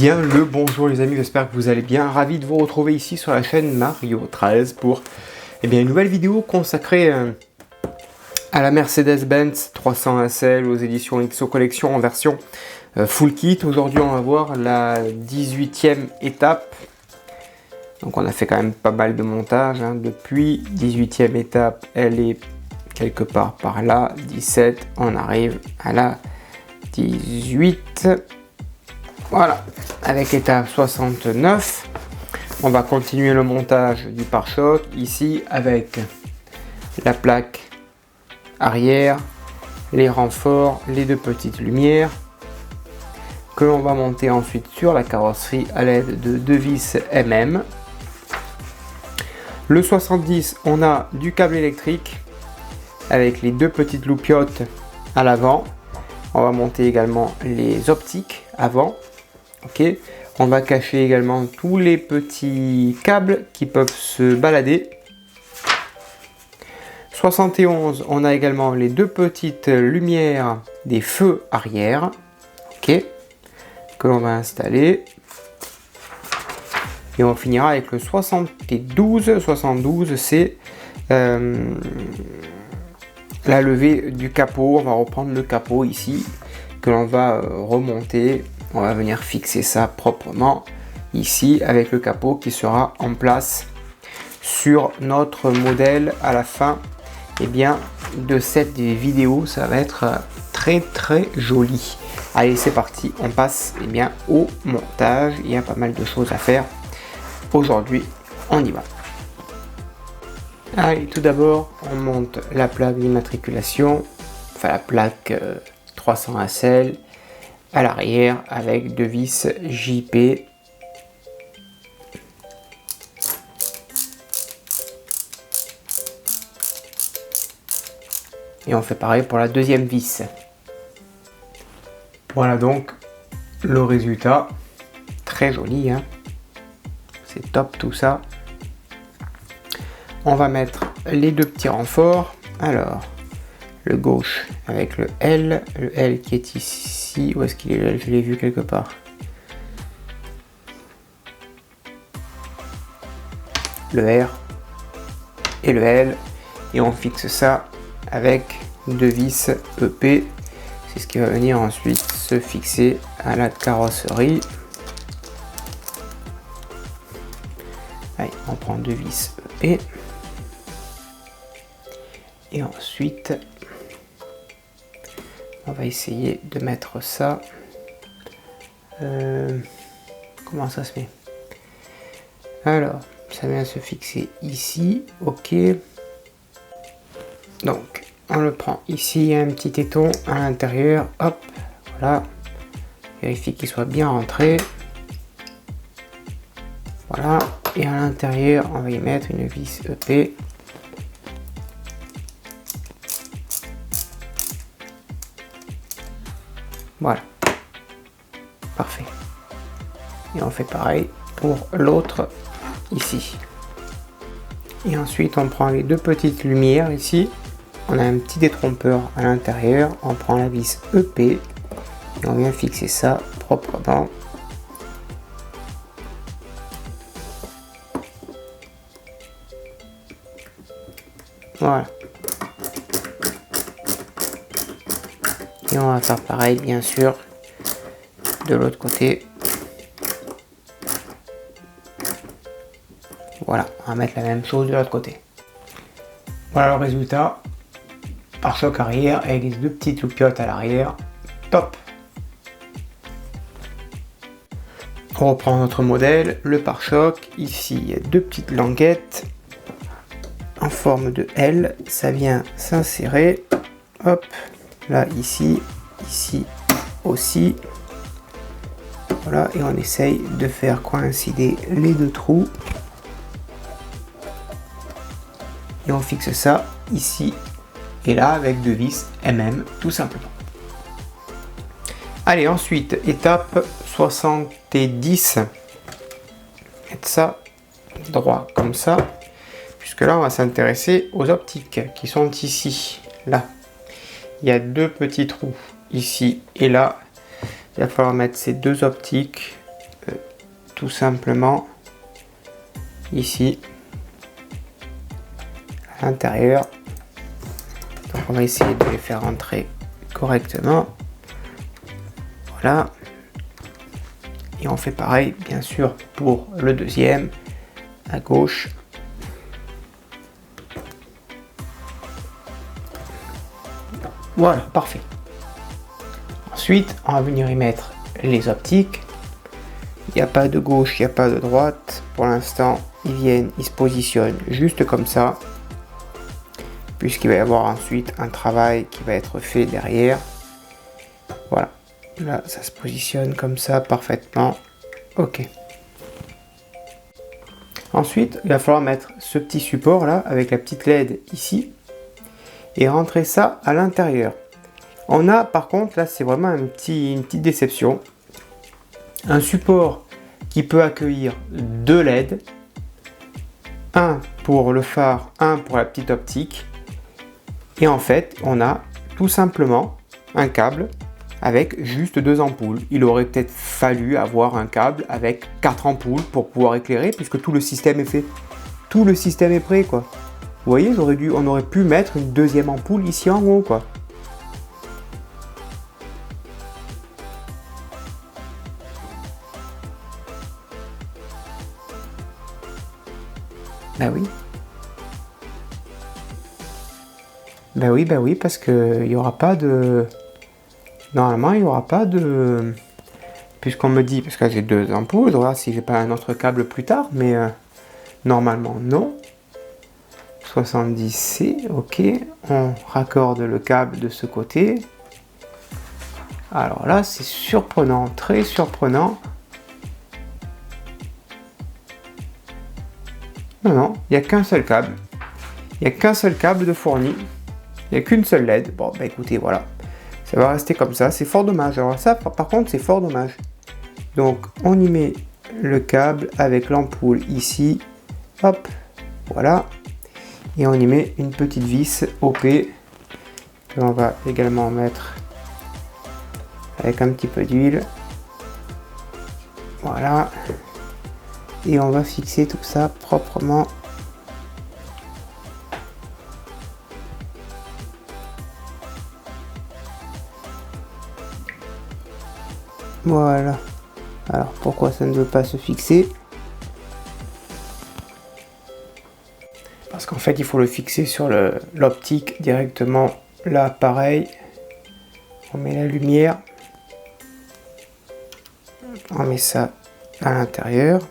bien le bonjour les amis, j'espère que vous allez bien. Ravi de vous retrouver ici sur la chaîne Mario 13 pour une nouvelle vidéo consacrée à la Mercedes-Benz 300 SL aux éditions XO Collection en version full kit. Aujourd'hui on va voir la 18e étape. Donc on a fait quand même pas mal de montage depuis. 18e étape, elle est quelque part par là. 17, on arrive à la 18. Voilà, avec l'étape 69, on va continuer le montage du pare-choc ici avec la plaque arrière, les renforts, les deux petites lumières que l'on va monter ensuite sur la carrosserie à l'aide de deux vis MM. Le 70, on a du câble électrique avec les deux petites loupiottes à l'avant. On va monter également les optiques avant. Ok, on va cacher également tous les petits câbles qui peuvent se balader. 71, on a également les deux petites lumières des feux arrière, ok, que l'on va installer. Et on finira avec le 72. 72, c'est la levée du capot. On va reprendre le capot ici, que l'on va remonter. On va venir fixer ça proprement ici avec le capot qui sera en place sur notre modèle à la fin de cette vidéo. Ça va être très joli. Allez, c'est parti, on passe au montage. Il y a pas mal de choses à faire aujourd'hui, on y va. Allez, tout d'abord on monte la plaque d'immatriculation, enfin la plaque 300 SL à l'arrière avec deux vis JP. Et on fait pareil pour la deuxième vis. Voilà donc le résultat. Très joli, hein. C'est top tout ça. On va mettre les deux petits renforts. Alors, le gauche avec le L qui est ici. Où est-ce qu'il est le L? Je l'ai vu quelque part. Le R et le L. Et on fixe ça avec deux vis EP. C'est ce qui va venir ensuite se fixer à la carrosserie. Allez, on prend deux vis EP. Et ensuite, on va essayer de mettre ça. Comment ça se met? Alors, ça vient se fixer ici. Ok. Donc, on le prend ici. Il y a un petit téton à l'intérieur. Hop, voilà. Vérifie qu'il soit bien rentré. Voilà. Et à l'intérieur, on va y mettre une vis EP. Voilà, parfait. Et on fait pareil pour l'autre ici. Et ensuite, on prend les deux petites lumières ici. On a un petit détrompeur à l'intérieur. On prend la vis EP et on vient fixer ça proprement. Voilà. Et on va faire pareil, bien sûr, de l'autre côté. Voilà, on va mettre la même chose de l'autre côté. Voilà le résultat. Pare-choc arrière avec les deux petites loupiottes à l'arrière. Top! On reprend notre modèle, le pare-choc. Ici, il y a deux petites languettes en forme de L. Ça vient s'insérer. Hop! Là, ici aussi. Voilà, et on essaye de faire coïncider les deux trous. Et on fixe ça ici et là avec deux vis MM, tout simplement. Allez, ensuite, étape 70. Mettre ça droit comme ça. Puisque là, on va s'intéresser aux optiques qui sont ici, là. Il y a deux petits trous ici et là. Il va falloir mettre ces deux optiques tout simplement ici à l'intérieur. Donc on va essayer de les faire rentrer correctement. Voilà. Et on fait pareil bien sûr pour le deuxième à gauche. Voilà, parfait. Ensuite, on va venir y mettre les optiques. Il n'y a pas de gauche, il n'y a pas de droite. Pour l'instant, ils viennent, ils se positionnent juste comme ça. Puisqu'il va y avoir ensuite un travail qui va être fait derrière. Voilà. Là, ça se positionne comme ça parfaitement. Ok. Ensuite, il va falloir mettre ce petit support là avec la petite LED ici et rentrer ça à l'intérieur. On a par contre, là c'est vraiment une petite déception, un support qui peut accueillir deux LED, un pour le phare, un pour la petite optique, et en fait on a tout simplement un câble avec juste deux ampoules. Il aurait peut-être fallu avoir un câble avec 4 ampoules pour pouvoir éclairer puisque tout le système est fait. Tout le système est prêt quoi. Vous voyez, on aurait pu mettre une deuxième ampoule ici en haut quoi. Bah oui. Bah oui, parce que il n'y aura pas de... Normalement, il n'y aura pas de... Puisqu'on me dit, parce que j'ai deux ampoules, on va voir si j'ai pas un autre câble plus tard, mais normalement non. 70C, ok. On raccorde le câble de ce côté. Alors là, c'est surprenant, très surprenant. Non, il n'y a qu'un seul câble. Il n'y a qu'un seul câble de fourni. Il n'y a qu'une seule LED. Bon, bah écoutez, voilà. Ça va rester comme ça. C'est fort dommage. Alors ça, par contre, c'est fort dommage. Donc, on y met le câble avec l'ampoule ici. Hop, voilà. Et on y met une petite vis OP. Que on va également mettre avec un petit peu d'huile. Voilà. Et on va fixer tout ça proprement. Voilà. Alors pourquoi ça ne veut pas se fixer? Parce qu'en fait il faut le fixer sur l'optique directement. Là pareil. On met la lumière. On met ça à l'intérieur.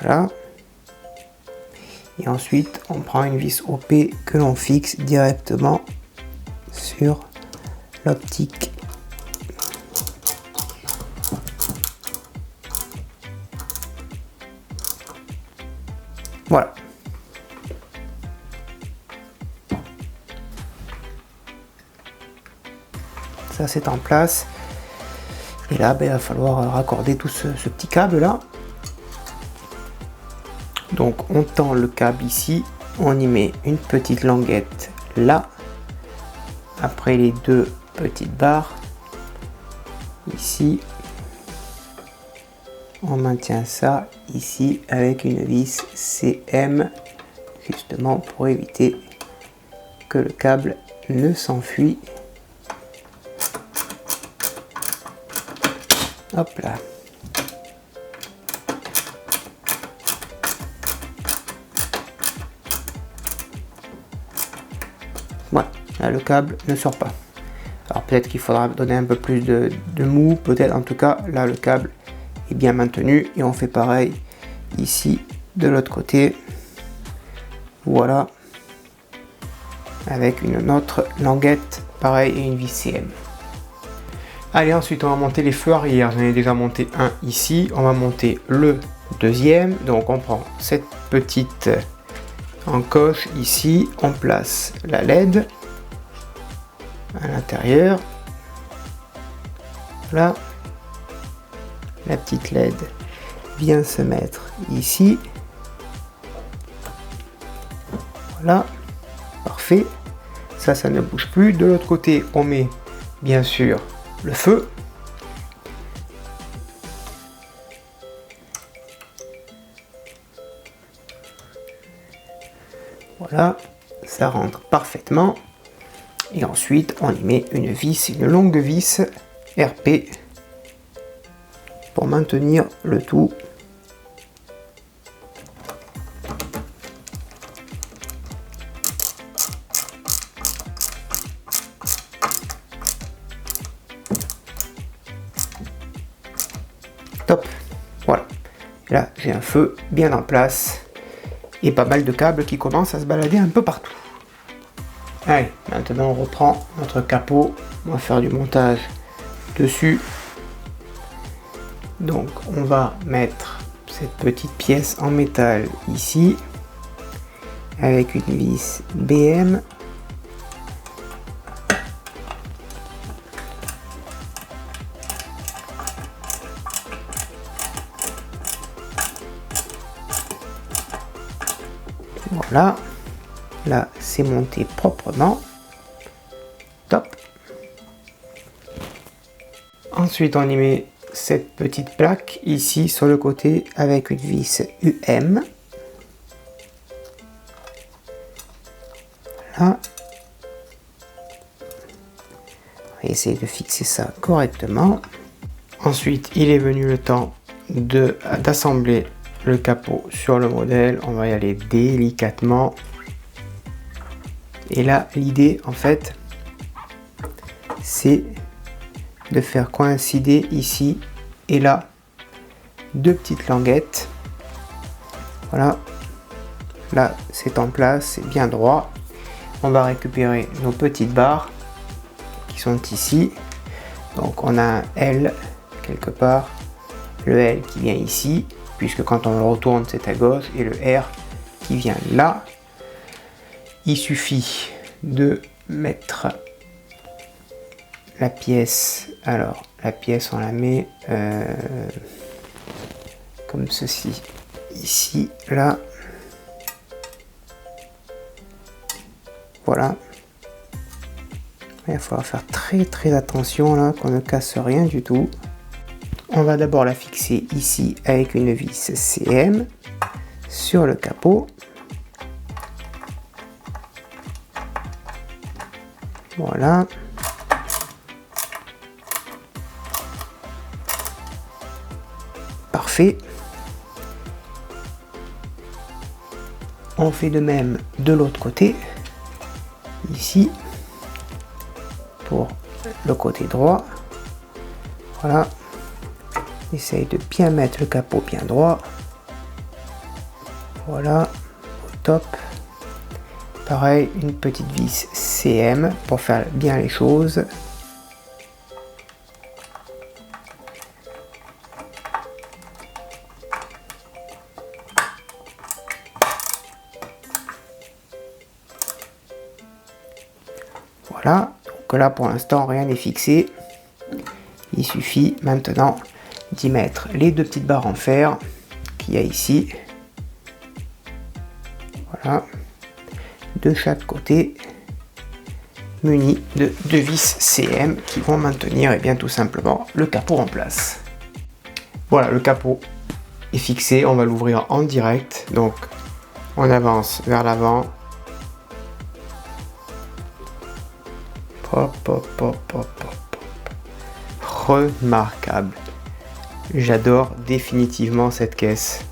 Voilà. Et ensuite on prend une vis OP que l'on fixe directement sur l'optique. Voilà. Ça c'est en place. Et là, ben, il va falloir raccorder tout ce petit câble là. Donc on tend le câble ici, on y met une petite languette là. Après les deux petites barres ici. On maintient ça ici avec une vis CM justement pour éviter que le câble ne s'enfuit. Hop là. Voilà, là le câble ne sort pas. Alors peut-être qu'il faudra donner un peu plus de mou, peut-être. En tout cas là le câble est bien maintenu et on fait pareil ici de l'autre côté. Voilà, avec une autre languette pareil et une vis CM. Allez, ensuite on va monter les feux arrière. J'en ai déjà monté un ici, on va monter le deuxième. Donc on prend cette petite encoche ici, on place la LED à l'intérieur. Voilà, la petite LED vient se mettre ici. Voilà, parfait. Ça ne bouge plus. De l'autre côté, on met bien sûr le feu. Voilà, ça rentre parfaitement. Et ensuite, on y met une vis, une longue vis RP pour maintenir le tout. Top, voilà. Et là, j'ai un feu bien en place et pas mal de câbles qui commencent à se balader un peu partout. Allez, maintenant on reprend notre capot, on va faire du montage dessus. Donc on va mettre cette petite pièce en métal ici, avec une vis BM. Voilà. Là, c'est monté proprement. Top. Ensuite, on y met cette petite plaque ici sur le côté avec une vis UM. Voilà. On va essayer de fixer ça correctement. Ensuite, il est venu le temps d'assembler le capot sur le modèle. On va y aller délicatement. Et là, l'idée, en fait, c'est de faire coïncider ici et là deux petites languettes. Voilà. Là, c'est en place, c'est bien droit. On va récupérer nos petites barres qui sont ici. Donc, on a un L quelque part. Le L qui vient ici, puisque quand on le retourne, c'est à gauche. Et le R qui vient là. Il suffit de mettre la pièce. Alors, la pièce, on la met comme ceci. Ici, là. Voilà. Il va falloir faire très attention là, qu'on ne casse rien du tout. On va d'abord la fixer ici avec une vis CM sur le capot. Voilà. Parfait. On fait de même de l'autre côté. Ici. Pour le côté droit. Voilà. Essaye de bien mettre le capot bien droit. Voilà. Au top. Pareil, une petite vis CM pour faire bien les choses. Voilà, donc là pour l'instant rien n'est fixé. Il suffit maintenant d'y mettre les deux petites barres en fer qu'il y a ici. Voilà. De chaque côté, munis de deux vis CM qui vont maintenir bien tout simplement le capot en place. Voilà, le capot est fixé, on va l'ouvrir en direct. Donc on avance vers l'avant. Hop, hop, hop, hop, hop. Remarquable. J'adore définitivement cette caisse.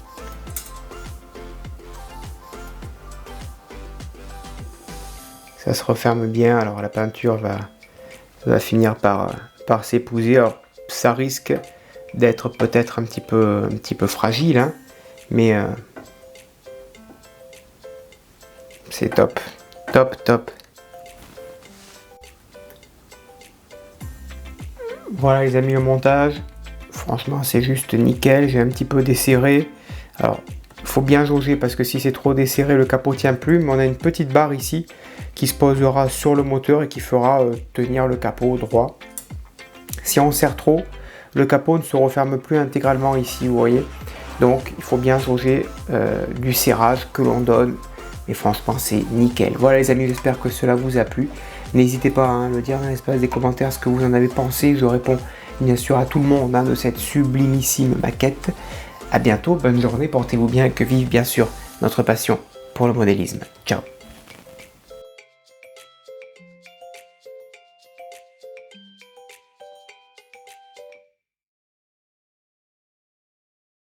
Ça se referme bien, alors la peinture va finir par s'épouser. Alors ça risque d'être peut-être un petit peu fragile, hein, mais c'est top, top, top. Voilà les amis, le montage, franchement c'est juste nickel. J'ai un petit peu desserré. Alors il faut bien jauger parce que si c'est trop desserré, le capot tient plus. Mais on a une petite barre ici qui se posera sur le moteur et qui fera tenir le capot droit. Si on serre trop, le capot ne se referme plus intégralement ici, vous voyez. Donc il faut bien jauger du serrage que l'on donne. Et franchement c'est nickel. Voilà les amis, j'espère que cela vous a plu. N'hésitez pas à me dire dans l'espace des commentaires ce que vous en avez pensé. Je réponds bien sûr à tout le monde de cette sublimissime maquette. A bientôt, bonne journée, portez-vous bien et que vive bien sûr notre passion pour le modélisme. Ciao.